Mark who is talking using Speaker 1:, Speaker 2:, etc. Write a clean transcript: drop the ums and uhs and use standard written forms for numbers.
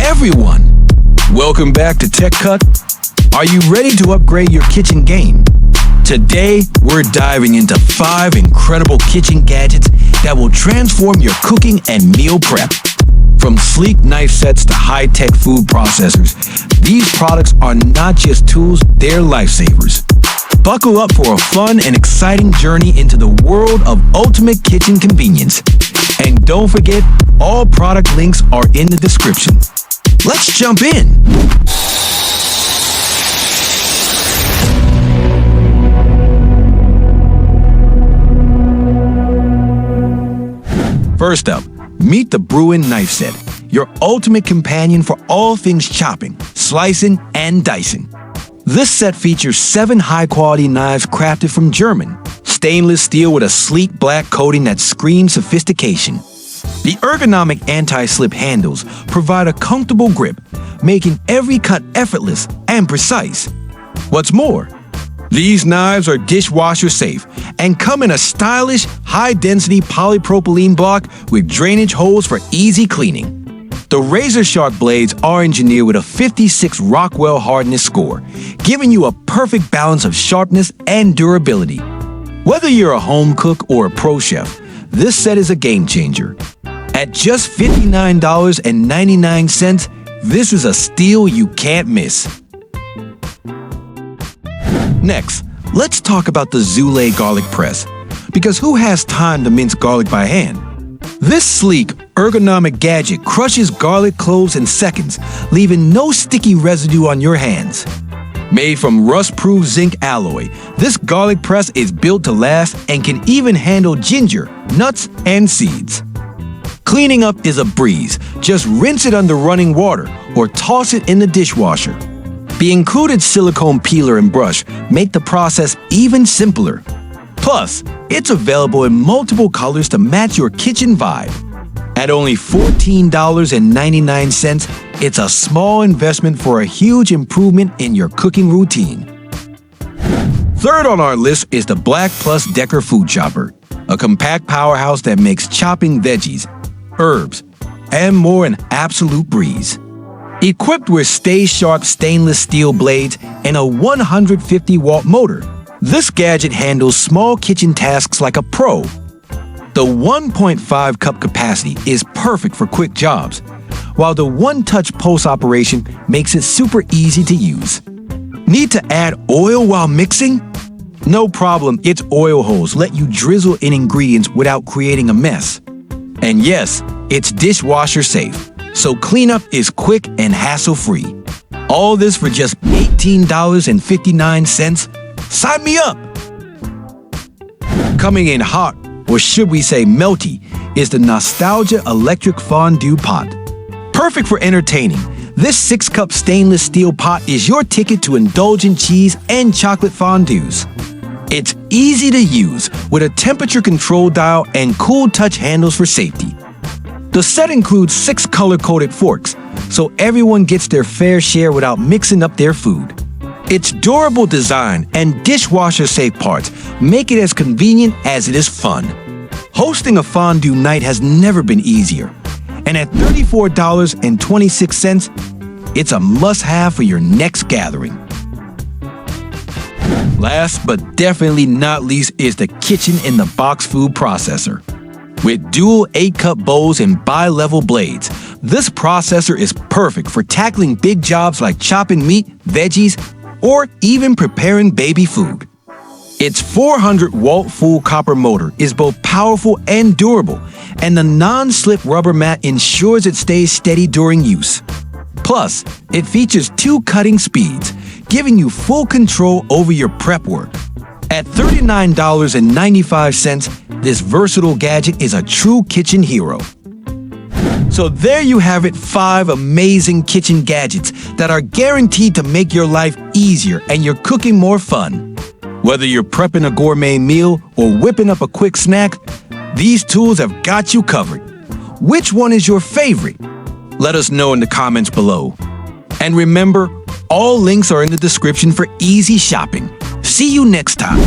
Speaker 1: everyone! Welcome back to TechKut. Are you ready to upgrade your kitchen game? Today, we're diving into 5 incredible kitchen gadgets that will transform your cooking and meal prep. From sleek knife sets to high-tech food processors, these products are not just tools, they're lifesavers. Buckle up for a fun and exciting journey into the world of ultimate kitchen convenience. And don't forget, all product links are in the description. Let's jump in! First up, meet the Bruin knife set, your ultimate companion for all things chopping, slicing, and dicing. This set features 7 high-quality knives crafted from German, stainless steel with a sleek black coating that screams sophistication. The ergonomic anti-slip handles provide a comfortable grip, making every cut effortless and precise. What's more, these knives are dishwasher safe and come in a stylish, high-density polypropylene block with drainage holes for easy cleaning. The razor-sharp blades are engineered with a 56 Rockwell hardness score, giving you a perfect balance of sharpness and durability. Whether you're a home cook or a pro chef, this set is a game changer. At just $59.99, this is a steal you can't miss. Next, let's talk about the Zule garlic press, because who has time to mince garlic by hand? This sleek, ergonomic gadget crushes garlic cloves in seconds, leaving no sticky residue on your hands. Made from rust-proof zinc alloy, this garlic press is built to last and can even handle ginger, nuts, and seeds. Cleaning up is a breeze. Just rinse it under running water or toss it in the dishwasher. The included silicone peeler and brush make the process even simpler. Plus, it's available in multiple colors to match your kitchen vibe. At only $14.99, it's a small investment for a huge improvement in your cooking routine. Third on our list is the Black Plus Decker Food Chopper, a compact powerhouse that makes chopping veggies, herbs, and more an absolute breeze. Equipped with stay-sharp stainless steel blades and a 150-watt motor, this gadget handles small kitchen tasks like a pro. The 1.5 cup capacity is perfect for quick jobs, while the one-touch pulse operation makes it super easy to use. Need to add oil while mixing? No problem, its oil holes let you drizzle in ingredients without creating a mess. And yes, it's dishwasher safe, so cleanup is quick and hassle-free. All this for just $18.59. Sign me up! Coming in hot, or should we say melty, is the Nostalgia Electric Fondue Pot. Perfect for entertaining, this 6-cup stainless steel pot is your ticket to indulgent cheese and chocolate fondues. It's easy to use with a temperature control dial and cool touch handles for safety. The set includes 6 color-coded forks, so everyone gets their fair share without mixing up their food. Its durable design and dishwasher-safe parts make it as convenient as it is fun. Hosting a fondue night has never been easier, and at $34.26, it's a must-have for your next gathering. Last but definitely not least is the kitchen-in-the-box food processor. With dual 8-cup bowls and bi-level blades, this processor is perfect for tackling big jobs like chopping meat, veggies, or even preparing baby food. Its 400-watt full copper motor is both powerful and durable, and the non-slip rubber mat ensures it stays steady during use. Plus, it features 2 cutting speeds, giving you full control over your prep work. At $39.95, this versatile gadget is a true kitchen hero. So there you have it, 5 amazing kitchen gadgets that are guaranteed to make your life easier and your cooking more fun. Whether you're prepping a gourmet meal or whipping up a quick snack, these tools have got you covered. Which one is your favorite? Let us know in the comments below. And remember, all links are in the description for easy shopping. See you next time.